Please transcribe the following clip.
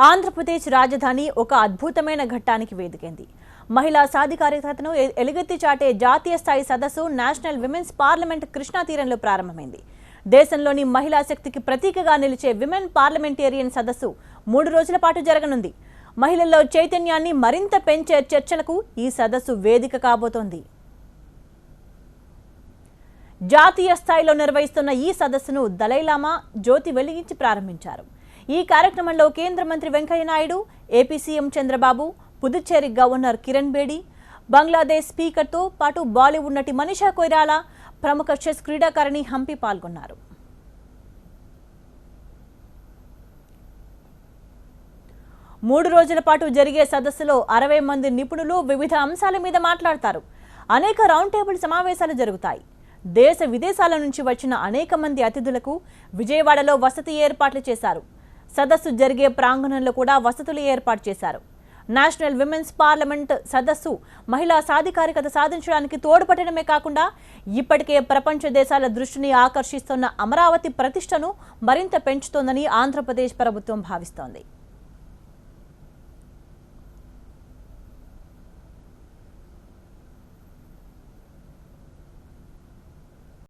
ఆంధ్రప్రదేశ్ రాజధాని ఒక అద్భుతమైన ఘట్టానికి వేదికైంది. మహిళా సాధికారికతను ఎలుగెత్తి చాటే జాతీయ స్థాయి సదస్సు నేషనల్ విమెన్స్ పార్లమెంట్ కృష్ణా తీరంలో ప్రారంభమైంది. దేశంలోని మహిళా శక్తికి ప్రతీకగా నిలిచే విమెన్ పార్లమెంటేరియన్ సదస్సు 3 రోజుల పాటు జరగనుంది. మహిళల్లో చైతన్యాన్ని మరింత పెంచే చర్చలకు ఈ సదస్సు వేదిక కాబోతోంది. జాతీయ స్థాయిలో నిర్వహిస్తున్న ఈ సదస్సును దలైలామా జ్యోతి వెలిగించి ప్రారంభించారు. ఈ కార్యక్రమంలో కేంద్ర మంత్రి Venkaiah Naidu, AP CM Chandrababu, Puducherry governor Kiran Bedi, Bangladesh స్పీకర్తో పాటు బాలీవుడ్ నటి మనీషా కొయిరాలా, ప్రముఖ చెస్ క్రీడాకారిణి హంపి పాల్గొన్నారు. మూడు రోజుల పాటు జరిగే సదస్సులో 60 మంది నిపుణులు వివిధ అంశాల మీద మాట్లాడతారు. అనేక రౌండ్ టేబుల్ సమావేశాలు జరుగుతాయి. దేశ విదేశాల నుంచి వచ్చిన అనేక మంది అతిథులకు విజయవాడలో వసతి ఏర్పాట్లు చేశారు. సదస్సు జరిగే ప్రాంగణంలో కూడా వసతులు ఏర్పాటు చేశారు. నేషనల్ విమెన్స్ పార్లమెంట్ సదస్సు మహిళా సాధికారికత సాధించడానికి తోడ్పడమే కాకుండా ఇప్పటికే ప్రపంచ దేశాల దృష్టిని ఆకర్షిస్తున్న అమరావతి ప్రతిష్టను మరింత పెంచుతోందని ఆంధ్రప్రదేశ్ ప్రభుత్వం భావిస్తోంది.